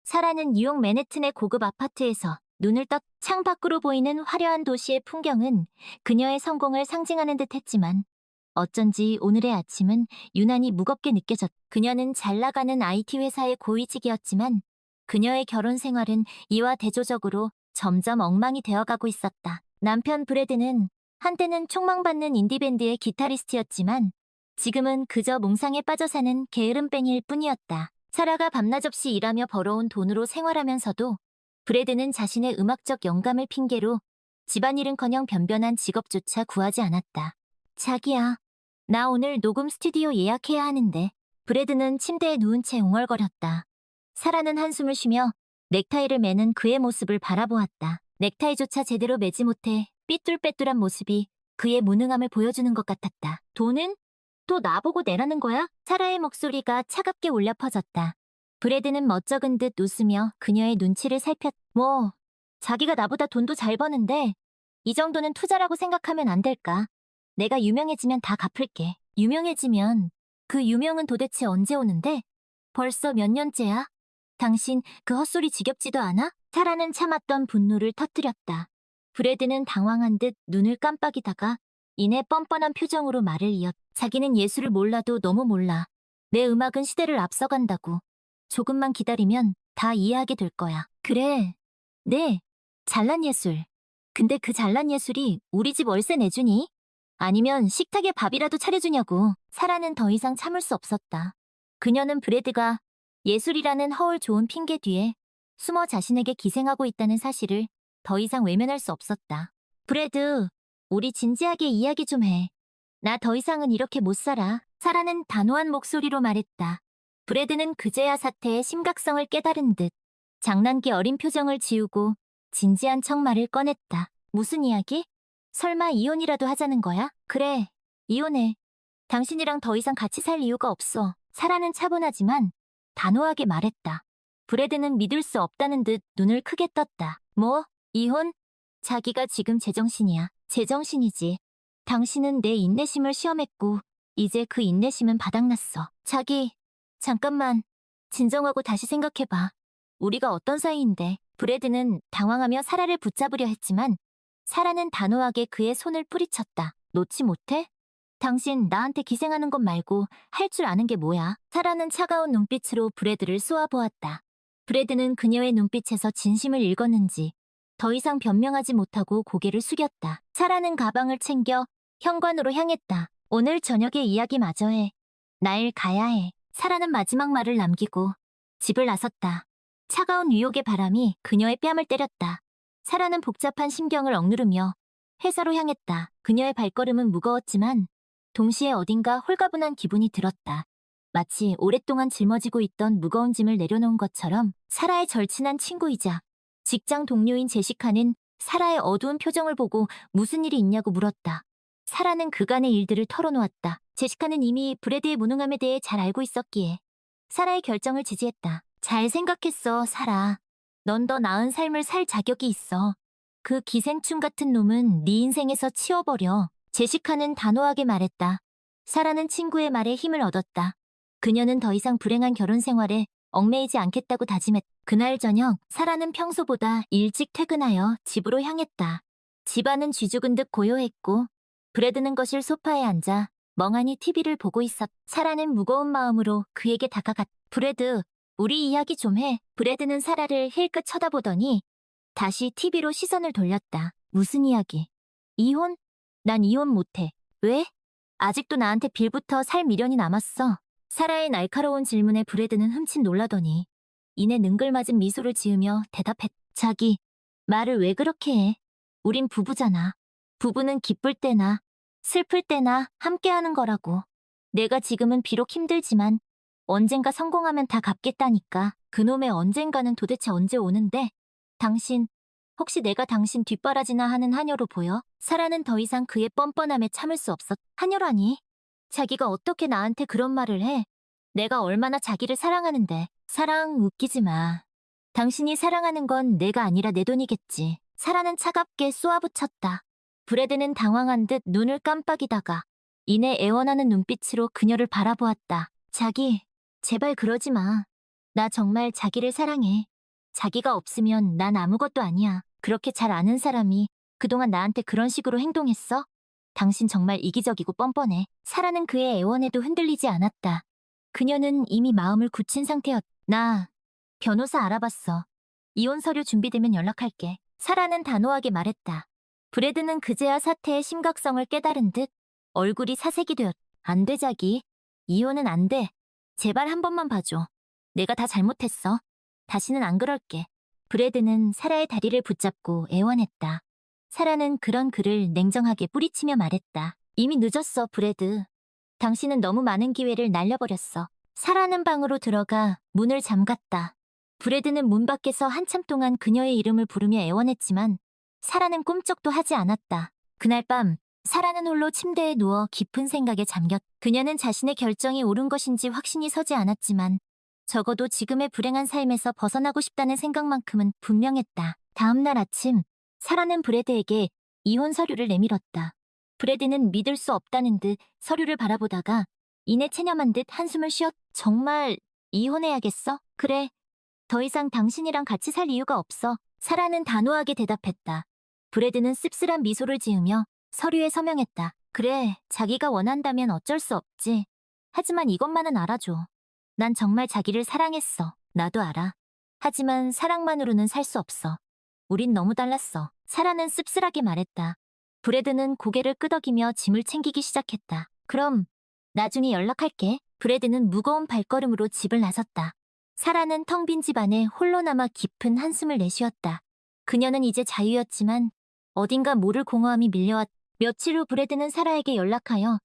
사라는 뉴욕 맨해튼의 고급 아파트에서 눈을 떴 창밖으로 보이는 화려한 도시의 풍경은 그녀의 성공을 상징하는 듯 했지만 어쩐지 오늘의 아침은 유난히 무겁게 느껴졌. 그녀는 잘 나가는 IT 회사의 고위직이었지만 그녀의 결혼 생활은 이와 대조적으로 점점 엉망이 되어가고 있었다. 남편 브래드는 한때는 촉망받는 인디밴드의 기타리스트였지만 지금은 그저 몽상에 빠져 사는 게으름뱅이일 뿐이었다. 사라가 밤낮 없이 일하며 벌어온 돈으로 생활하면서도 브래드는 자신의 음악적 영감을 핑계로 집안일은커녕 변변한 직업조차 구하지 않았다. 자기야, 나 오늘 녹음 스튜디오 예약해야 하는데. 브래드는 침대에 누운 채 웅얼거렸다. 사라는 한숨을 쉬며 넥타이를 매는 그의 모습을 바라보았다. 넥타이조차 제대로 매지 못해 삐뚤빼뚤한 모습이 그의 무능함을 보여주는 것 같았다. 돈은? 또 나보고 내라는 거야? 사라의 목소리가 차갑게 울려 퍼졌다. 브래드는 멋쩍은 듯 웃으며 그녀의 눈치를 살폈. 자기가 나보다 돈도 잘 버는데 이 정도는 투자라고 생각하면 안 될까? 내가 유명해지면 다 갚을게. 유명해지면 그 유명은 도대체 언제 오는데? 벌써 몇 년째야? 당신 그 헛소리 지겹지도 않아? 사라는 참았던 분노를 터뜨렸다. 브래드는 당황한 듯 눈을 깜빡이다가 이내 뻔뻔한 표정으로 말을 이었. 자기는 예술을 몰라도 너무 몰라. 내 음악은 시대를 앞서간다고. 조금만 기다리면 다 이해하게 될 거야. 그래. 네. 잘난 예술. 근데 그 잘난 예술이 우리 집 월세 내주니? 아니면 식탁에 밥이라도 차려주냐고. 사라는 더 이상 참을 수 없었다. 그녀는 브래드가 예술이라는 허울 좋은 핑계 뒤에 숨어 자신에게 기생하고 있다는 사실을 더 이상 외면할 수 없었다. 브래드, 우리 진지하게 이야기 좀 해. 나 더 이상은 이렇게 못 살아. 사라는 단호한 목소리로 말했다. 브래드는 그제야 사태의 심각성을 깨달은 듯 장난기 어린 표정을 지우고 진지한 척 말을 꺼냈다. 무슨 이야기? 설마 이혼이라도 하자는 거야? 그래, 이혼해. 당신이랑 더 이상 같이 살 이유가 없어. 사라는 차분하지만 단호하게 말했다. 브래드는 믿을 수 없다는 듯 눈을 크게 떴다. 뭐? 이혼? 자기가 지금 제정신이야. 제정신이지. 당신은 내 인내심을 시험했고 이제 그 인내심은 바닥났어. 자기, 잠깐만. 진정하고 다시 생각해봐. 우리가 어떤 사이인데. 브래드는 당황하며 사라를 붙잡으려 했지만 사라는 단호하게 그의 손을 뿌리쳤다. 놓지 못해? 당신 나한테 기생하는 것 말고 할 줄 아는 게 뭐야? 사라는 차가운 눈빛으로 브래드를 쏘아보았다. 브래드는 그녀의 눈빛에서 진심을 읽었는지 더 이상 변명하지 못하고 고개를 숙였다. 사라는 가방을 챙겨 현관으로 향했다. 오늘 저녁에 이야기 마저 해. 날 가야 해. 사라는 마지막 말을 남기고 집을 나섰다. 차가운 유혹의 바람이 그녀의 뺨을 때렸다. 사라는 복잡한 심경을 억누르며 회사로 향했다. 그녀의 발걸음은 무거웠지만 동시에 어딘가 홀가분한 기분이 들었다. 마치 오랫동안 짊어지고 있던 무거운 짐을 내려놓은 것처럼. 사라의 절친한 친구이자 직장 동료인 제시카는 사라의 어두운 표정을 보고 무슨 일이 있냐고 물었다. 사라는 그간의 일들을 털어놓았다. 제시카는 이미 브래드의 무능함에 대해 잘 알고 있었기에 사라의 결정을 지지했다. 잘 생각했어, 사라. 넌 더 나은 삶을 살 자격이 있어. 그 기생충 같은 놈은 네 인생에서 치워버려. 제시카는 단호하게 말했다. 사라는 친구의 말에 힘을 얻었다. 그녀는 더 이상 불행한 결혼 생활에 얽매이지 않겠다고 다짐했다. 그날 저녁, 사라는 평소보다 일찍 퇴근하여 집으로 향했다. 집안은 쥐죽은 듯 고요했고 브래드는 거실 소파에 앉아 멍하니 TV를 보고 있었다. 사라는 무거운 마음으로 그에게 다가갔다. 브래드, 우리 이야기 좀 해. 브래드는 사라를 힐끗 쳐다보더니 다시 TV로 시선을 돌렸다. 무슨 이야기? 이혼? 난 이혼 못해. 왜? 아직도 나한테 빌부터 살 미련이 남았어. 사라의 날카로운 질문에 브래드는 흠칫 놀라더니 이내 능글맞은 미소를 지으며 대답했다. 자기, 말을 왜 그렇게 해? 우린 부부잖아. 부부는 기쁠 때나 슬플 때나 함께하는 거라고. 내가 지금은 비록 힘들지만 언젠가 성공하면 다 갚겠다니까. 그놈의 언젠가는 도대체 언제 오는데? 당신, 혹시 내가 당신 뒷바라지나 하는 하녀로 보여? 사라는 더 이상 그의 뻔뻔함에 참을 수 없었다. 하녀라니? 자기가 어떻게 나한테 그런 말을 해? 내가 얼마나 자기를 사랑하는데. 사랑 웃기지 마. 당신이 사랑하는 건 내가 아니라 내 돈이겠지. 사라는 차갑게 쏘아붙였다. 브래드는 당황한 듯 눈을 깜빡이다가 이내 애원하는 눈빛으로 그녀를 바라보았다. 자기, 제발 그러지 마. 나 정말 자기를 사랑해. 자기가 없으면 난 아무것도 아니야. 그렇게 잘 아는 사람이 그동안 나한테 그런 식으로 행동했어? 당신 정말 이기적이고 뻔뻔해. 사라는 그의 애원에도 흔들리지 않았다. 그녀는 이미 마음을 굳힌 상태였다. 나 변호사 알아봤어. 이혼 서류 준비되면 연락할게. 사라는 단호하게 말했다. 브래드는 그제야 사태의 심각성을 깨달은 듯 얼굴이 사색이 되었다. 안 돼, 자기. 이혼은 안 돼. 제발 한 번만 봐줘. 내가 다 잘못했어. 다시는 안 그럴게. 브래드는 사라의 다리를 붙잡고 애원했다. 사라는 그런 그를 냉정하게 뿌리치며 말했다. 이미 늦었어, 브래드. 당신은 너무 많은 기회를 날려버렸어. 사라는 방으로 들어가 문을 잠갔다. 브래드는 문 밖에서 한참 동안 그녀의 이름을 부르며 애원했지만 사라는 꿈쩍도 하지 않았다. 그날 밤 사라는 홀로 침대에 누워 깊은 생각에 잠겼다. 그녀는 자신의 결정이 옳은 것인지 확신이 서지 않았지만 적어도 지금의 불행한 삶에서 벗어나고 싶다는 생각만큼은 분명했다. 다음 날 아침 사라는 브래드에게 이혼 서류를 내밀었다. 브래드는 믿을 수 없다는 듯 서류를 바라보다가 이내 체념한 듯 한숨을 쉬었. 정말 이혼해야겠어? 그래. 더 이상 당신이랑 같이 살 이유가 없어. 사라는 단호하게 대답했다. 브래드는 씁쓸한 미소를 지으며 서류에 서명했다. 그래, 자기가 원한다면 어쩔 수 없지. 하지만 이것만은 알아줘. 난 정말 자기를 사랑했어. 나도 알아. 하지만 사랑만으로는 살 수 없어. 우린 너무 달랐어. 사라는 씁쓸하게 말했다. 브래드는 고개를 끄덕이며 짐을 챙기기 시작했다. 그럼 나중에 연락할게. 브래드는 무거운 발걸음으로 집을 나섰다. 사라는 텅 빈 집 안에 홀로 남아 깊은 한숨을 내쉬었다. 그녀는 이제 자유였지만 어딘가 모를 공허함이 밀려왔다. 며칠 후 브래드는 사라에게 연락하여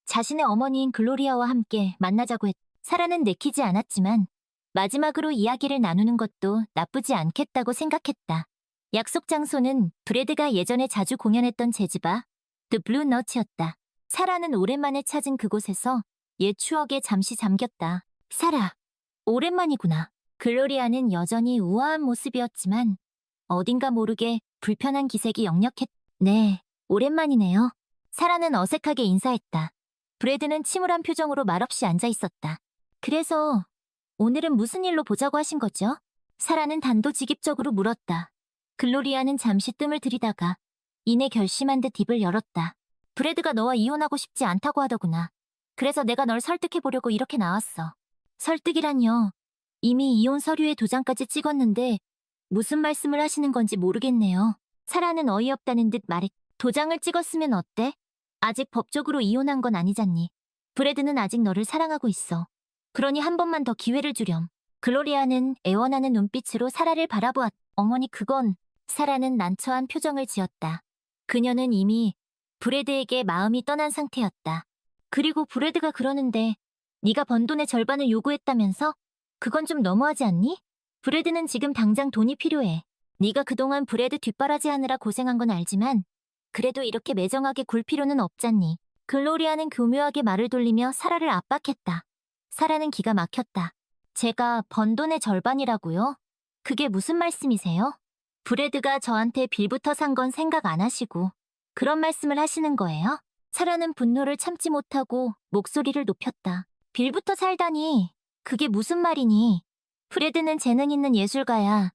자신의 어머니인 글로리아와 함께 만나자고 했다. 사라는 내키지 않았지만 마지막으로 이야기를 나누는 것도 나쁘지 않겠다고 생각했다. 약속 장소는 브래드가 예전에 자주 공연했던 재즈바 The Blue Note였다. 사라는 오랜만에 찾은 그곳에서 옛 추억에 잠시 잠겼다. 사라, 오랜만이구나. 글로리아는 여전히 우아한 모습이었지만 어딘가 모르게 불편한 기색이 역력했. 네, 오랜만이네요. 사라는 어색하게 인사했다. 브래드는 침울한 표정으로 말없이 앉아 있었다. 그래서 오늘은 무슨 일로 보자고 하신 거죠? 사라는 단도직입적으로 물었다. 글로리아는 잠시 뜸을 들이다가 이내 결심한 듯 입을 열었다. 브래드가 너와 이혼하고 싶지 않다고 하더구나. 그래서 내가 널 설득해보려고 이렇게 나왔어. 설득이란요. 이미 이혼 서류에 도장까지 찍었는데 무슨 말씀을 하시는 건지 모르겠네요. 사라는 어이없다는 듯 말했. 도장을 찍었으면 어때? 아직 법적으로 이혼한 건 아니잖니. 브래드는 아직 너를 사랑하고 있어. 그러니 한 번만 더 기회를 주렴. 글로리아는 애원하는 눈빛으로 사라를 바라보았다. 어머니 그건... 사라는 난처한 표정을 지었다. 그녀는 이미 브래드에게 마음이 떠난 상태였다. 그리고 브래드가 그러는데 네가 번 돈의 절반을 요구했다면서? 그건 좀 너무하지 않니? 브래드는 지금 당장 돈이 필요해. 네가 그동안 브래드 뒷바라지하느라 고생한 건 알지만 그래도 이렇게 매정하게 굴 필요는 없잖니. 글로리아는 교묘하게 말을 돌리며 사라를 압박했다. 사라는 기가 막혔다. 제가 번 돈의 절반이라고요? 그게 무슨 말씀이세요? 브래드가 저한테 빌부터 산 건 생각 안 하시고 그런 말씀을 하시는 거예요? 사라는 분노를 참지 못하고 목소리를 높였다. 빌부터 살다니, 그게 무슨 말이니? 브래드는 재능 있는 예술가야.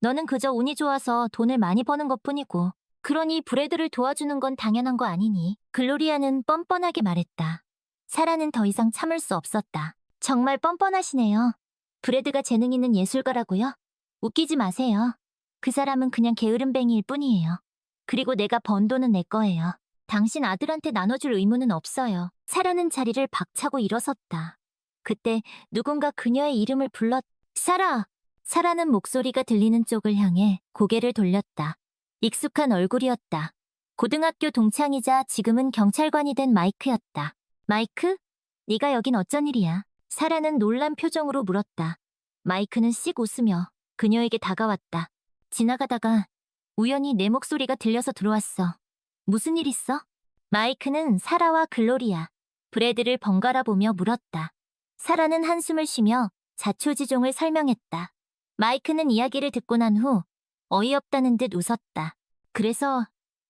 너는 그저 운이 좋아서 돈을 많이 버는 것뿐이고 그러니 브래드를 도와주는 건 당연한 거 아니니? 글로리아는 뻔뻔하게 말했다. 사라는 더 이상 참을 수 없었다. 정말 뻔뻔하시네요. 브래드가 재능 있는 예술가라고요? 웃기지 마세요. 그 사람은 그냥 게으름뱅이일 뿐이에요. 그리고 내가 번 돈은 내 거예요. 당신 아들한테 나눠줄 의무는 없어요. 사라는 자리를 박차고 일어섰다. 그때 누군가 그녀의 이름을 불렀. 사라! 사라는 목소리가 들리는 쪽을 향해 고개를 돌렸다. 익숙한 얼굴이었다. 고등학교 동창이자 지금은 경찰관이 된 마이크였다. 마이크? 네가 여긴 어쩐 일이야? 사라는 놀란 표정으로 물었다. 마이크는 씩 웃으며 그녀에게 다가왔다. 지나가다가 우연히 내 목소리가 들려서 들어왔어. 무슨 일 있어? 마이크는 사라와 글로리아, 브래드를 번갈아 보며 물었다. 사라는 한숨을 쉬며 자초지종을 설명했다. 마이크는 이야기를 듣고 난 후 어이없다는 듯 웃었다. 그래서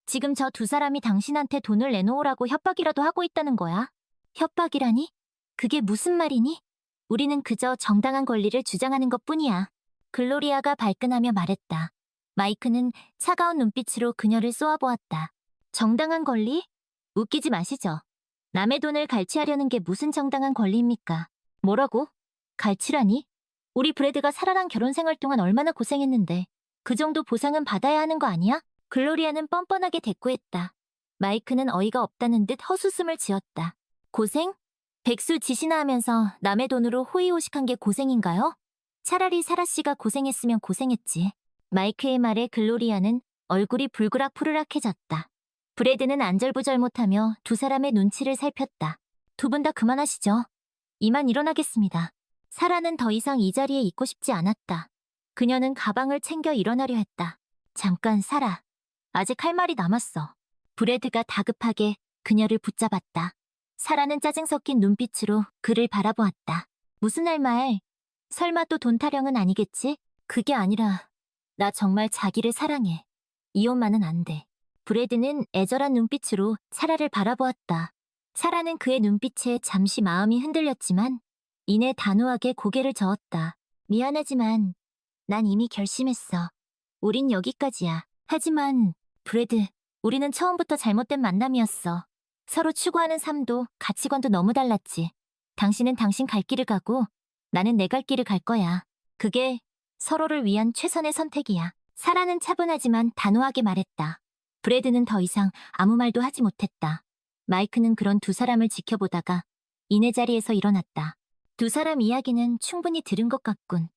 지금 저 두 사람이 당신한테 돈을 내놓으라고 협박이라도 하고 있다는 거야? 협박이라니? 그게 무슨 말이니? 우리는 그저 정당한 권리를 주장하는 것뿐이야. 글로리아가 발끈하며 말했다. 마이크는 차가운 눈빛으로 그녀를 쏘아보았다. 정당한 권리? 웃기지 마시죠. 남의 돈을 갈취하려는 게 무슨 정당한 권리입니까? 뭐라고? 갈취라니? 우리 브래드가 사라랑 결혼 생활 동안 얼마나 고생했는데 그 정도 보상은 받아야 하는 거 아니야? 글로리아는 뻔뻔하게 대꾸했다. 마이크는 어이가 없다는 듯 헛웃음을 지었다. 고생? 백수짓이나 하면서 남의 돈으로 호의호식한 게 고생인가요? 차라리 사라 씨가 고생했으면 고생했지. 마이크의 말에 글로리아는 얼굴이 불그락 푸르락해졌다. 브래드는 안절부절 못하며 두 사람의 눈치를 살폈다. 두 분 다 그만하시죠. 이만 일어나겠습니다. 사라는 더 이상 이 자리에 있고 싶지 않았다. 그녀는 가방을 챙겨 일어나려 했다. 잠깐 사라. 아직 할 말이 남았어. 브래드가 다급하게 그녀를 붙잡았다. 사라는 짜증 섞인 눈빛으로 그를 바라보았다. 무슨 할 말? 설마 또 돈 타령은 아니겠지? 그게 아니라 나 정말 자기를 사랑해. 이혼만은 안 돼. 브래드는 애절한 눈빛으로 사라를 바라보았다. 사라는 그의 눈빛에 잠시 마음이 흔들렸지만 이내 단호하게 고개를 저었다. 미안하지만 난 이미 결심했어. 우린 여기까지야. 하지만 브래드, 우리는 처음부터 잘못된 만남이었어. 서로 추구하는 삶도 가치관도 너무 달랐지. 당신은 당신 갈 길을 가고 나는 내 갈 길을 갈 거야. 그게 서로를 위한 최선의 선택이야. 사라는 차분하지만 단호하게 말했다. 브래드는 더 이상 아무 말도 하지 못했다. 마이크는 그런 두 사람을 지켜보다가 이내 자리에서 일어났다. 두 사람 이야기는 충분히 들은 것 같군.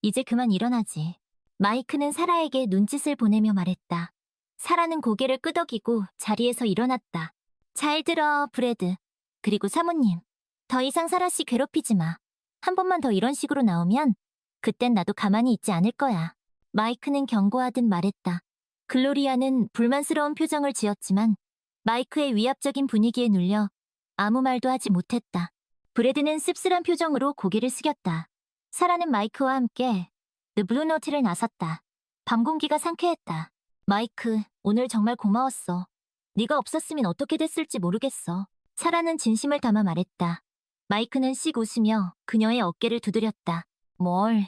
이제 그만 일어나지. 마이크는 사라에게 눈짓을 보내며 말했다. 사라는 고개를 끄덕이고 자리에서 일어났다. 잘 들어, 브래드. 그리고 사모님. 더 이상 사라 씨 괴롭히지 마. 한 번만 더 이런 식으로 나오면 그땐 나도 가만히 있지 않을 거야. 마이크는 경고하듯 말했다. 글로리아는 불만스러운 표정을 지었지만 마이크의 위압적인 분위기에 눌려 아무 말도 하지 못했다. 브래드는 씁쓸한 표정으로 고개를 숙였다. 사라는 마이크와 함께 The Blue Note를 나섰다. 밤 공기가 상쾌했다. 마이크, 오늘 정말 고마웠어. 네가 없었으면 어떻게 됐을지 모르겠어. 사라는 진심을 담아 말했다. 마이크는 씩 웃으며 그녀의 어깨를 두드렸다. 뭘,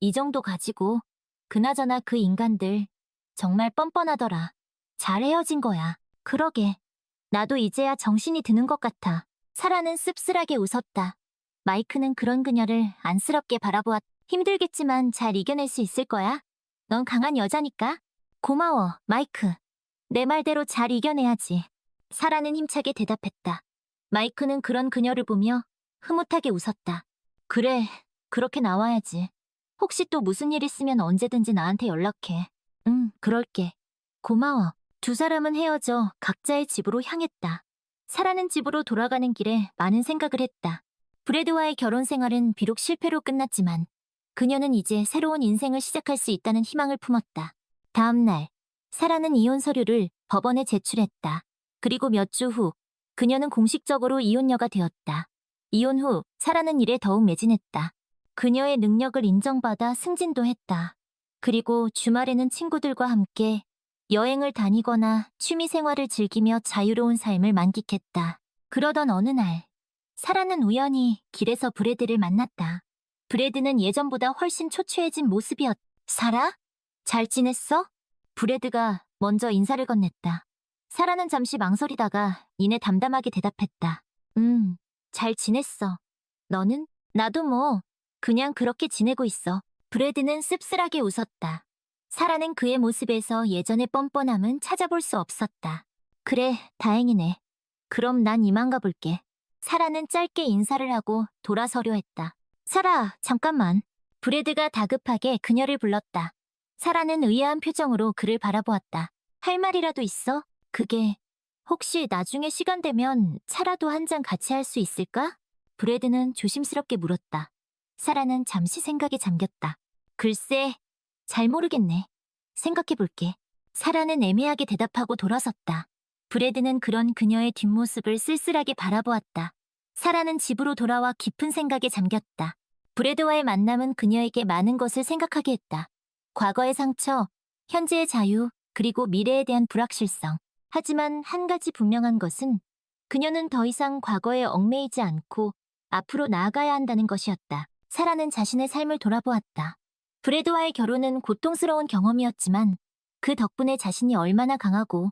이 정도 가지고. 그나저나 그 인간들 정말 뻔뻔하더라. 잘 헤어진 거야. 그러게. 나도 이제야 정신이 드는 것 같아. 사라는 씁쓸하게 웃었다. 마이크는 그런 그녀를 안쓰럽게 바라보았다. 힘들겠지만 잘 이겨낼 수 있을 거야. 넌 강한 여자니까. 고마워, 마이크. 내 말대로 잘 이겨내야지. 사라는 힘차게 대답했다. 마이크는 그런 그녀를 보며 흐뭇하게 웃었다. 그래, 그렇게 나와야지. 혹시 또 무슨 일 있으면 언제든지 나한테 연락해. 응, 그럴게. 고마워. 두 사람은 헤어져 각자의 집으로 향했다. 사라는 집으로 돌아가는 길에 많은 생각을 했다. 브래드와의 결혼 생활은 비록 실패로 끝났지만 그녀는 이제 새로운 인생을 시작할 수 있다는 희망을 품었다. 다음 날, 사라는 이혼 서류를 법원에 제출했다. 그리고 몇 주 후, 그녀는 공식적으로 이혼녀가 되었다. 이혼 후, 사라는 일에 더욱 매진했다. 그녀의 능력을 인정받아 승진도 했다. 그리고 주말에는 친구들과 함께 여행을 다니거나 취미 생활을 즐기며 자유로운 삶을 만끽했다. 그러던 어느 날, 사라는 우연히 길에서 브래드를 만났다. 브래드는 예전보다 훨씬 초췌해진 모습이었다. 사라? 잘 지냈어? 브래드가 먼저 인사를 건넸다. 사라는 잠시 망설이다가 이내 담담하게 대답했다. 잘 지냈어. 너는? 나도 뭐, 그냥 그렇게 지내고 있어. 브래드는 씁쓸하게 웃었다. 사라는 그의 모습에서 예전의 뻔뻔함은 찾아볼 수 없었다. 그래, 다행이네. 그럼 난 이만 가볼게. 사라는 짧게 인사를 하고 돌아서려 했다. 사라, 잠깐만. 브래드가 다급하게 그녀를 불렀다. 사라는 의아한 표정으로 그를 바라보았다. 할 말이라도 있어? 그게 혹시 나중에 시간 되면 차라도 한 잔 같이 할 수 있을까? 브래드는 조심스럽게 물었다. 사라는 잠시 생각에 잠겼다. 글쎄, 잘 모르겠네. 생각해볼게. 사라는 애매하게 대답하고 돌아섰다. 브래드는 그런 그녀의 뒷모습을 쓸쓸하게 바라보았다. 사라는 집으로 돌아와 깊은 생각에 잠겼다. 브래드와의 만남은 그녀에게 많은 것을 생각하게 했다. 과거의 상처, 현재의 자유, 그리고 미래에 대한 불확실성. 하지만 한 가지 분명한 것은 그녀는 더 이상 과거에 얽매이지 않고 앞으로 나아가야 한다는 것이었다. 사라는 자신의 삶을 돌아보았다. 브래드와의 결혼은 고통스러운 경험이었지만 그 덕분에 자신이 얼마나 강하고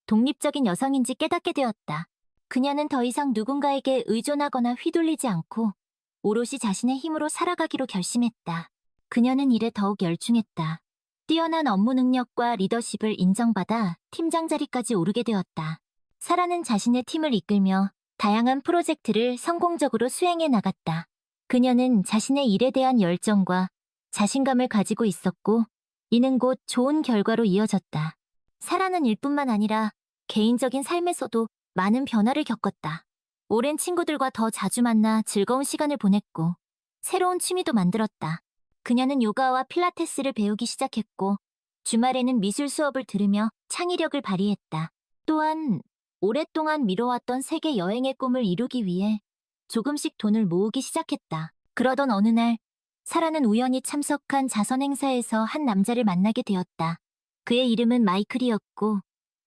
독립적인 여성인지 깨닫게 되었다. 그녀는 더 이상 누군가에게 의존하거나 휘둘리지 않고 오롯이 자신의 힘으로 살아가기로 결심했다. 그녀는 일에 더욱 열중했다. 뛰어난 업무 능력과 리더십을 인정받아 팀장 자리까지 오르게 되었다. 사라는 자신의 팀을 이끌며 다양한 프로젝트를 성공적으로 수행해 나갔다. 그녀는 자신의 일에 대한 열정과 자신감을 가지고 있었고, 이는 곧 좋은 결과로 이어졌다. 사라는 일뿐만 아니라 개인적인 삶에서도 많은 변화를 겪었다. 오랜 친구들과 더 자주 만나 즐거운 시간을 보냈고, 새로운 취미도 만들었다. 그녀는 요가와 필라테스를 배우기 시작했고, 주말에는 미술 수업을 들으며 창의력을 발휘했다. 또한 오랫동안 미뤄왔던 세계 여행의 꿈을 이루기 위해 조금씩 돈을 모으기 시작했다. 그러던 어느 날, 사라는 우연히 참석한 자선 행사에서 한 남자를 만나게 되었다. 그의 이름은 마이클이었고,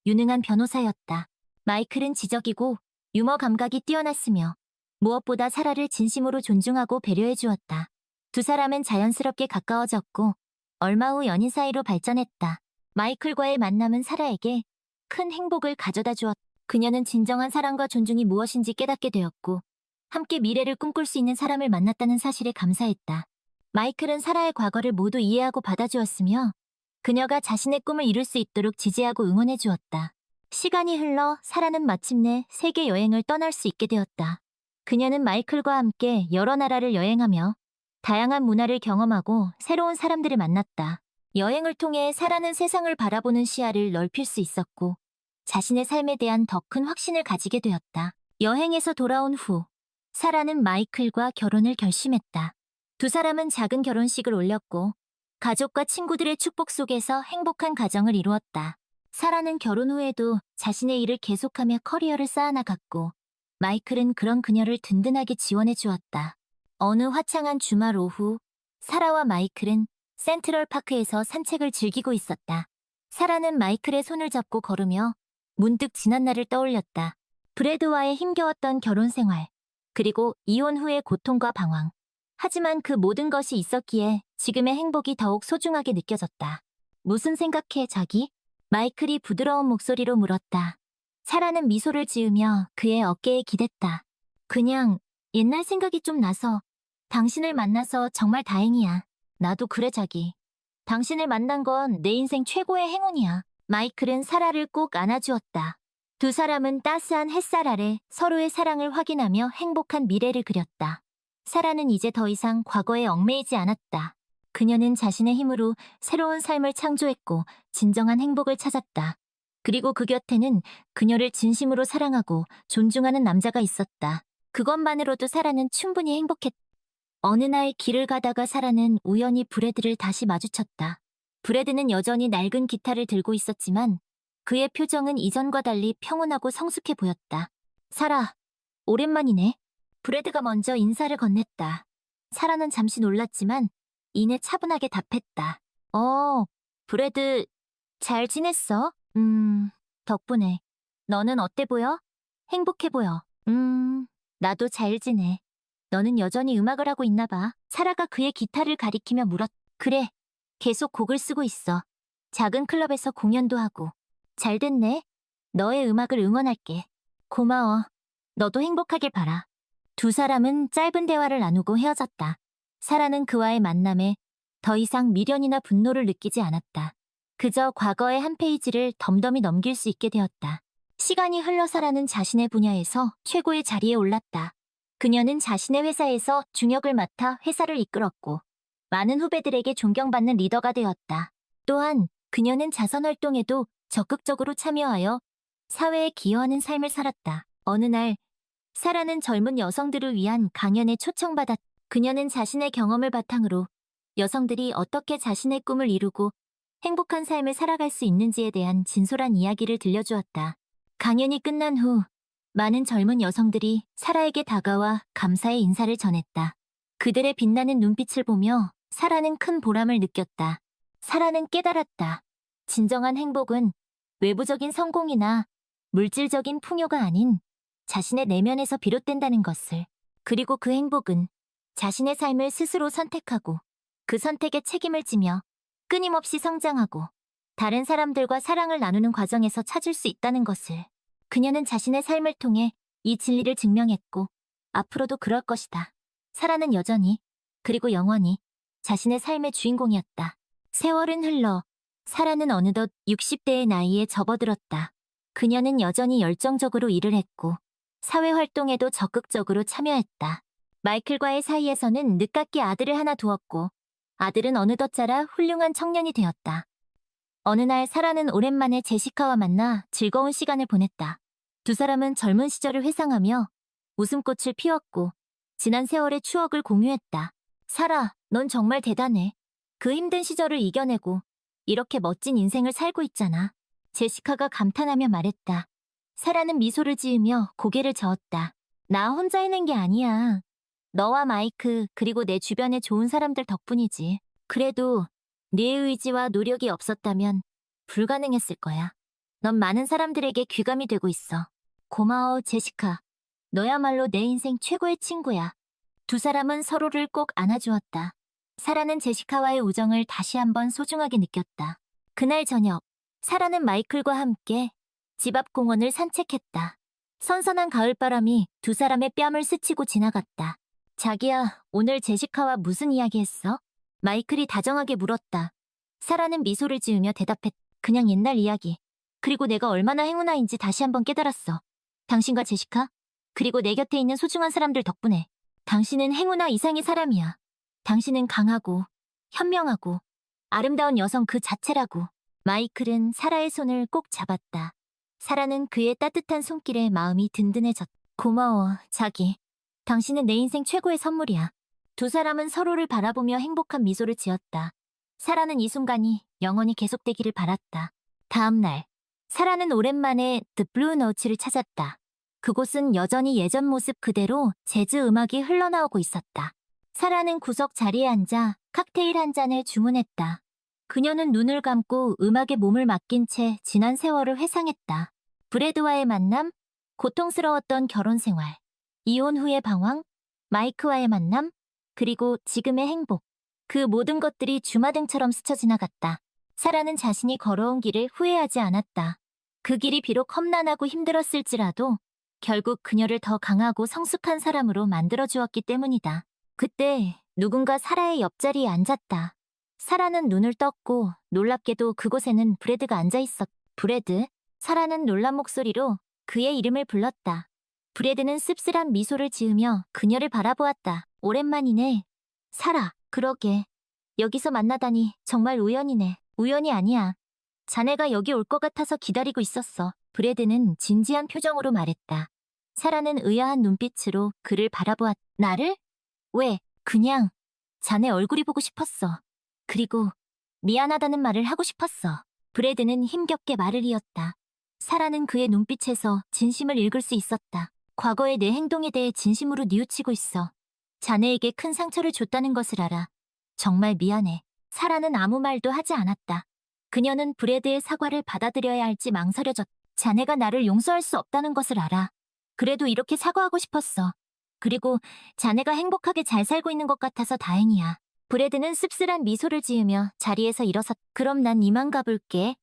유능한 변호사였다. 마이클은 지적이고 유머 감각이 뛰어났으며 무엇보다 사라를 진심으로 존중하고 배려해 주었다. 두 사람은 자연스럽게 가까워졌고 얼마 후 연인 사이로 발전했다. 마이클과의 만남은 사라에게 큰 행복을 가져다 주었다. 그녀는 진정한 사랑과 존중이 무엇인지 깨닫게 되었고 함께 미래를 꿈꿀 수 있는 사람을 만났다는 사실에 감사했다. 마이클은 사라의 과거를 모두 이해하고 받아주었으며 그녀가 자신의 꿈을 이룰 수 있도록 지지하고 응원해 주었다. 시간이 흘러 사라는 마침내 세계 여행을 떠날 수 있게 되었다. 그녀는 마이클과 함께 여러 나라를 여행하며 다양한 문화를 경험하고 새로운 사람들을 만났다. 여행을 통해 사라는 세상을 바라보는 시야를 넓힐 수 있었고 자신의 삶에 대한 더 큰 확신을 가지게 되었다. 여행에서 돌아온 후 사라는 마이클과 결혼을 결심했다. 두 사람은 작은 결혼식을 올렸고 가족과 친구들의 축복 속에서 행복한 가정을 이루었다. 사라는 결혼 후에도 자신의 일을 계속하며 커리어를 쌓아나갔고 마이클은 그런 그녀를 든든하게 지원해 주었다. 어느 화창한 주말 오후 사라와 마이클은 센트럴파크에서 산책을 즐기고 있었다. 사라는 마이클의 손을 잡고 걸으며 문득 지난 날을 떠올렸다. 브래드와의 힘겨웠던 결혼 생활, 그리고 이혼 후의 고통과 방황. 하지만 그 모든 것이 있었기에 지금의 행복이 더욱 소중하게 느껴졌다. 무슨 생각해, 자기? 마이클이 부드러운 목소리로 물었다. 사라는 미소를 지으며 그의 어깨에 기댔다. 그냥 옛날 생각이 좀 나서 당신을 만나서 정말 다행이야. 나도 그래, 자기. 당신을 만난 건 내 인생 최고의 행운이야. 마이클은 사라를 꼭 안아주었다. 두 사람은 따스한 햇살 아래 서로의 사랑을 확인하며 행복한 미래를 그렸다. 사라는 이제 더 이상 과거에 얽매이지 않았다. 그녀는 자신의 힘으로 새로운 삶을 창조했고 진정한 행복을 찾았다. 그리고 그 곁에는 그녀를 진심으로 사랑하고 존중하는 남자가 있었다. 그것만으로도 사라는 충분히 행복했다. 어느 날 길을 가다가 사라는 우연히 브래드를 다시 마주쳤다. 브래드는 여전히 낡은 기타를 들고 있었지만 그의 표정은 이전과 달리 평온하고 성숙해 보였다. 사라, 오랜만이네. 브래드가 먼저 인사를 건넸다. 사라는 잠시 놀랐지만 이내 차분하게 답했다. 브래드, 잘 지냈어? 덕분에. 너는 어때 보여? 행복해 보여. 나도 잘 지내. 너는 여전히 음악을 하고 있나 봐. 사라가 그의 기타를 가리키며 물었. 그래, 계속 곡을 쓰고 있어. 작은 클럽에서 공연도 하고. 잘 됐네. 너의 음악을 응원할게. 고마워. 너도 행복하길 바라. 두 사람은 짧은 대화를 나누고 헤어졌다. 사라는 그와의 만남에 더 이상 미련이나 분노를 느끼지 않았다. 그저 과거의 한 페이지를 덤덤히 넘길 수 있게 되었다. 시간이 흘러 사라는 자신의 분야에서 최고의 자리에 올랐다. 그녀는 자신의 회사에서 중역을 맡아 회사를 이끌었고 많은 후배들에게 존경받는 리더가 되었다. 또한 그녀는 자선활동에도 적극적으로 참여하여 사회에 기여하는 삶을 살았다. 어느 날 사라는 젊은 여성들을 위한 강연에 초청받았다. 그녀는 자신의 경험을 바탕으로 여성들이 어떻게 자신의 꿈을 이루고 행복한 삶을 살아갈 수 있는지에 대한 진솔한 이야기를 들려주었다. 강연이 끝난 후 많은 젊은 여성들이 사라에게 다가와 감사의 인사를 전했다. 그들의 빛나는 눈빛을 보며 사라는 큰 보람을 느꼈다. 사라는 깨달았다. 진정한 행복은 외부적인 성공이나 물질적인 풍요가 아닌 자신의 내면에서 비롯된다는 것을. 그리고 그 행복은 자신의 삶을 스스로 선택하고 그 선택에 책임을 지며 끊임없이 성장하고 다른 사람들과 사랑을 나누는 과정에서 찾을 수 있다는 것을. 그녀는 자신의 삶을 통해 이 진리를 증명했고 앞으로도 그럴 것이다. 사라는 여전히, 그리고 영원히 자신의 삶의 주인공이었다. 세월은 흘러 사라는 어느덧 60대의 나이에 접어들었다. 그녀는 여전히 열정적으로 일을 했고 사회활동에도 적극적으로 참여했다. 마이클과의 사이에서는 늦깎이 아들을 하나 두었고 아들은 어느덧 자라 훌륭한 청년이 되었다. 어느 날 사라는 오랜만에 제시카와 만나 즐거운 시간을 보냈다. 두 사람은 젊은 시절을 회상하며 웃음꽃을 피웠고 지난 세월의 추억을 공유했다. 사라, 넌 정말 대단해. 그 힘든 시절을 이겨내고 이렇게 멋진 인생을 살고 있잖아. 제시카가 감탄하며 말했다. 사라는 미소를 지으며 고개를 저었다. 나 혼자 해낸 게 아니야. 너와 마이크 그리고 내 주변의 좋은 사람들 덕분이지. 그래도 네 의지와 노력이 없었다면 불가능했을 거야. 넌 많은 사람들에게 귀감이 되고 있어. 고마워, 제시카. 너야말로 내 인생 최고의 친구야. 두 사람은 서로를 꼭 안아주었다. 사라는 제시카와의 우정을 다시 한번 소중하게 느꼈다. 그날 저녁, 사라는 마이클과 함께 집 앞 공원을 산책했다. 선선한 가을바람이 두 사람의 뺨을 스치고 지나갔다. 자기야, 오늘 제시카와 무슨 이야기 했어? 마이클이 다정하게 물었다. 사라는 미소를 지으며 대답했다. 그냥 옛날 이야기. 그리고 내가 얼마나 행운아인지 다시 한번 깨달았어. 당신과 제시카, 그리고 내 곁에 있는 소중한 사람들 덕분에. 당신은 행운아 이상의 사람이야. 당신은 강하고 현명하고 아름다운 여성 그 자체라고. 마이클은 사라의 손을 꼭 잡았다. 사라는 그의 따뜻한 손길에 마음이 든든해졌다. 고마워, 자기. 당신은 내 인생 최고의 선물이야. 두 사람은 서로를 바라보며 행복한 미소를 지었다. 사라는 이 순간이 영원히 계속되기를 바랐다. 다음 날, 사라는 오랜만에 The Blue Note를 찾았다. 그곳은 여전히 예전 모습 그대로 재즈 음악이 흘러나오고 있었다. 사라는 구석 자리에 앉아 칵테일 한 잔을 주문했다. 그녀는 눈을 감고 음악에 몸을 맡긴 채 지난 세월을 회상했다. 브래드와의 만남, 고통스러웠던 결혼 생활, 이혼 후의 방황, 마이크와의 만남, 그리고 지금의 행복. 그 모든 것들이 주마등처럼 스쳐 지나갔다. 사라는 자신이 걸어온 길을 후회하지 않았다. 그 길이 비록 험난하고 힘들었을지라도 결국 그녀를 더 강하고 성숙한 사람으로 만들어주었기 때문이다. 그때 누군가 사라의 옆자리에 앉았다. 사라는 눈을 떴고 놀랍게도 그곳에는 브래드가 앉아있었다. 브래드? 사라는 놀란 목소리로 그의 이름을 불렀다. 브래드는 씁쓸한 미소를 지으며 그녀를 바라보았다. 오랜만이네. 사라, 그러게. 여기서 만나다니 정말 우연이네. 우연이 아니야. 자네가 여기 올 것 같아서 기다리고 있었어. 브래드는 진지한 표정으로 말했다. 사라는 의아한 눈빛으로 그를 바라보았다. 나를? 왜? 그냥 자네 얼굴이 보고 싶었어. 그리고 미안하다는 말을 하고 싶었어. 브래드는 힘겹게 말을 이었다. 사라는 그의 눈빛에서 진심을 읽을 수 있었다. 과거의 내 행동에 대해 진심으로 뉘우치고 있어. 자네에게 큰 상처를 줬다는 것을 알아. 정말 미안해. 사라는 아무 말도 하지 않았다. 그녀는 브래드의 사과를 받아들여야 할지 망설여졌다. 자네가 나를 용서할 수 없다는 것을 알아. 그래도 이렇게 사과하고 싶었어. 그리고 자네가 행복하게 잘 살고 있는 것 같아서 다행이야. 브래드는 씁쓸한 미소를 지으며 자리에서 일어섰다. 그럼 난 이만 가볼게.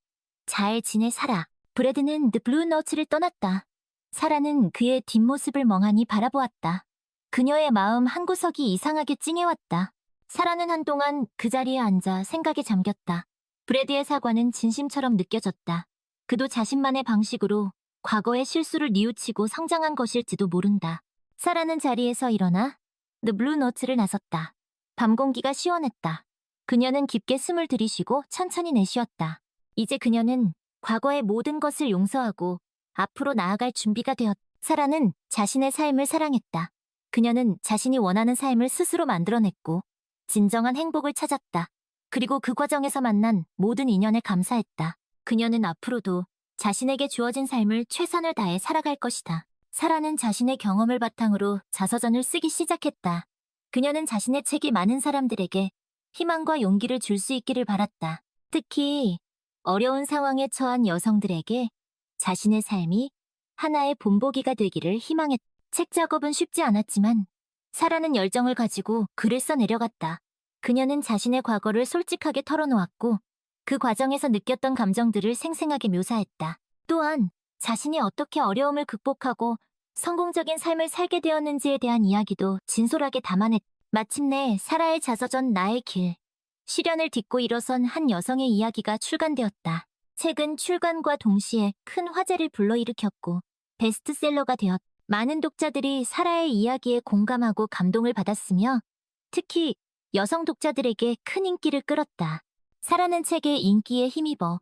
잘 지내, 사라. 브래드는 The Blue Note를 떠났다. 사라는 그의 뒷모습을 멍하니 바라보았다. 그녀의 마음 한구석이 이상하게 찡해왔다. 사라는 한동안 그 자리에 앉아 생각에 잠겼다. 브래드의 사과는 진심처럼 느껴졌다. 그도 자신만의 방식으로 과거의 실수를 뉘우치고 성장한 것일지도 모른다. 사라는 자리에서 일어나 The Blue Note를 나섰다. 밤 공기가 시원했다. 그녀는 깊게 숨을 들이쉬고 천천히 내쉬었다. 이제 그녀는 과거의 모든 것을 용서하고 앞으로 나아갈 준비가 되었다. 사라는 자신의 삶을 사랑했다. 그녀는 자신이 원하는 삶을 스스로 만들어냈고 진정한 행복을 찾았다. 그리고 그 과정에서 만난 모든 인연에 감사했다. 그녀는 앞으로도 자신에게 주어진 삶을 최선을 다해 살아갈 것이다. 사라는 자신의 경험을 바탕으로 자서전을 쓰기 시작했다. 그녀는 자신의 책이 많은 사람들에게 희망과 용기를 줄 수 있기를 바랐다. 특히 어려운 상황에 처한 여성들에게 자신의 삶이 하나의 본보기가 되기를 희망했다. 책 작업은 쉽지 않았지만 사라는 열정을 가지고 글을 써내려갔다. 그녀는 자신의 과거를 솔직하게 털어놓았고 그 과정에서 느꼈던 감정들을 생생하게 묘사했다. 또한 자신이 어떻게 어려움을 극복하고 성공적인 삶을 살게 되었는지에 대한 이야기도 진솔하게 담아냈다. 마침내 사라의 자서전 나의 길. 시련을 딛고 일어선 한 여성의 이야기가 출간되었다. 책은 출간과 동시에 큰 화제를 불러일으켰고 베스트셀러가 되었다. 많은 독자들이 사라의 이야기에 공감하고 감동을 받았으며 특히 여성 독자들에게 큰 인기를 끌었다. 사라는 책의 인기에 힘입어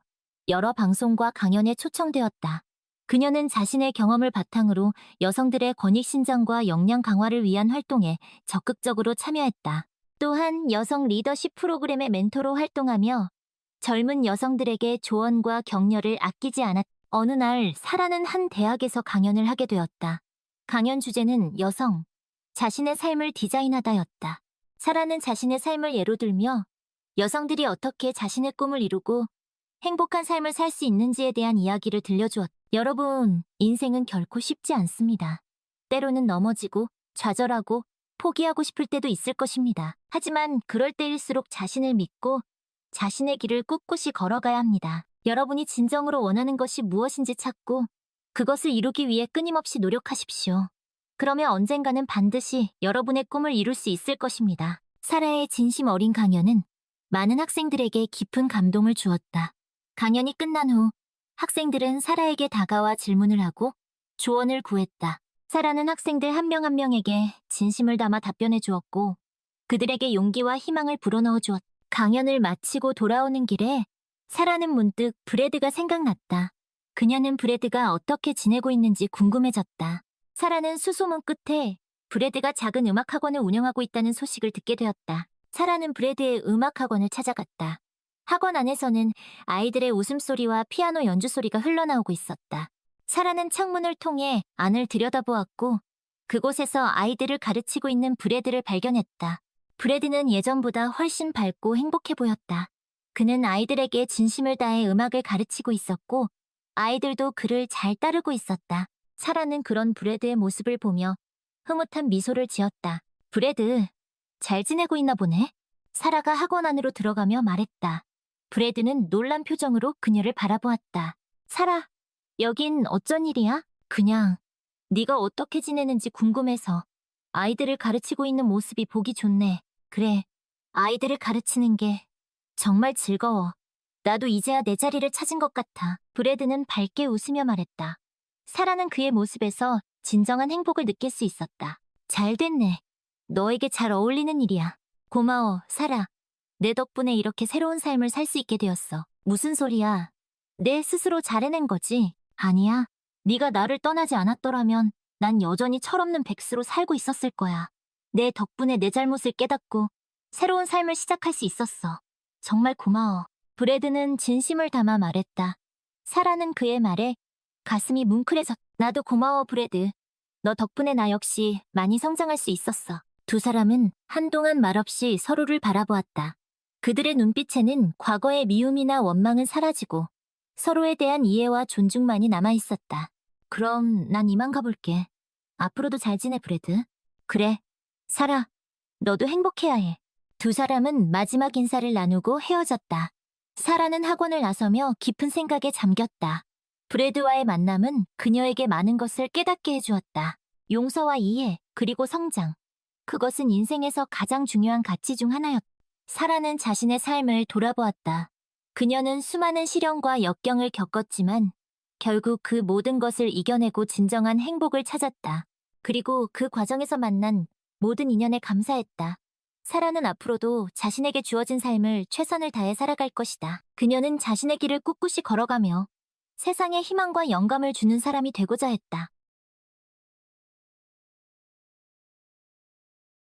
여러 방송과 강연에 초청되었다. 그녀는 자신의 경험을 바탕으로 여성들의 권익 신장과 역량 강화를 위한 활동에 적극적으로 참여했다. 또한 여성 리더십 프로그램의 멘토로 활동하며 젊은 여성들에게 조언과 격려를 아끼지 않았다. 어느 날 사라는 한 대학에서 강연을 하게 되었다. 강연 주제는 여성, 자신의 삶을 디자인하다였다. 사라는 자신의 삶을 예로 들며 여성들이 어떻게 자신의 꿈을 이루고 행복한 삶을 살 수 있는지에 대한 이야기를 들려주었다. 여러분, 인생은 결코 쉽지 않습니다. 때로는 넘어지고 좌절하고 포기하고 싶을 때도 있을 것입니다. 하지만 그럴 때일수록 자신을 믿고 자신의 길을 꿋꿋이 걸어가야 합니다. 여러분이 진정으로 원하는 것이 무엇인지 찾고 그것을 이루기 위해 끊임없이 노력하십시오. 그러면 언젠가는 반드시 여러분의 꿈을 이룰 수 있을 것입니다. 사라의 진심 어린 강연은 많은 학생들에게 깊은 감동을 주었다. 강연이 끝난 후 학생들은 사라에게 다가와 질문을 하고 조언을 구했다. 사라는 학생들 한 명 한 명에게 진심을 담아 답변해 주었고 그들에게 용기와 희망을 불어넣어 주었다. 강연을 마치고 돌아오는 길에 사라는 문득 브래드가 생각났다. 그녀는 브래드가 어떻게 지내고 있는지 궁금해졌다. 사라는 수소문 끝에 브래드가 작은 음악학원을 운영하고 있다는 소식을 듣게 되었다. 사라는 브래드의 음악학원을 찾아갔다. 학원 안에서는 아이들의 웃음소리와 피아노 연주소리가 흘러나오고 있었다. 사라는 창문을 통해 안을 들여다보았고 그곳에서 아이들을 가르치고 있는 브래드를 발견했다. 브래드는 예전보다 훨씬 밝고 행복해 보였다. 그는 아이들에게 진심을 다해 음악을 가르치고 있었고 아이들도 그를 잘 따르고 있었다. 사라는 그런 브래드의 모습을 보며 흐뭇한 미소를 지었다. 브래드, 잘 지내고 있나 보네? 사라가 학원 안으로 들어가며 말했다. 브래드는 놀란 표정으로 그녀를 바라보았다. 사라, 여긴 어쩐 일이야? 그냥 네가 어떻게 지내는지 궁금해서. 아이들을 가르치고 있는 모습이 보기 좋네. 그래, 아이들을 가르치는 게 정말 즐거워. 나도 이제야 내 자리를 찾은 것 같아. 브래드는 밝게 웃으며 말했다. 사라는 그의 모습에서 진정한 행복을 느낄 수 있었다. 잘 됐네. 너에게 잘 어울리는 일이야. 고마워, 사라. 내 덕분에 이렇게 새로운 삶을 살 수 있게 되었어. 무슨 소리야? 내 스스로 잘 해낸 거지? 아니야. 네가 나를 떠나지 않았더라면 난 여전히 철없는 백수로 살고 있었을 거야. 내 덕분에 내 잘못을 깨닫고 새로운 삶을 시작할 수 있었어. 정말 고마워. 브래드는 진심을 담아 말했다. 사라는 그의 말에 가슴이 뭉클해졌다. 나도 고마워, 브래드. 너 덕분에 나 역시 많이 성장할 수 있었어. 두 사람은 한동안 말없이 서로를 바라보았다. 그들의 눈빛에는 과거의 미움이나 원망은 사라지고 서로에 대한 이해와 존중만이 남아있었다. 그럼 난 이만 가볼게. 앞으로도 잘 지내, 브래드. 그래. 사라, 너도 행복해야 해. 두 사람은 마지막 인사를 나누고 헤어졌다. 사라는 학원을 나서며 깊은 생각에 잠겼다. 브래드와의 만남은 그녀에게 많은 것을 깨닫게 해주었다. 용서와 이해, 그리고 성장. 그것은 인생에서 가장 중요한 가치 중 하나였다. 사라는 자신의 삶을 돌아보았다. 그녀는 수많은 시련과 역경을 겪었지만 결국 그 모든 것을 이겨내고 진정한 행복을 찾았다. 그리고 그 과정에서 만난 모든 인연에 감사했다. 사라는 앞으로도 자신에게 주어진 삶을 최선을 다해 살아갈 것이다. 그녀는 자신의 길을 꿋꿋이 걸어가며 세상에 희망과 영감을 주는 사람이 되고자 했다.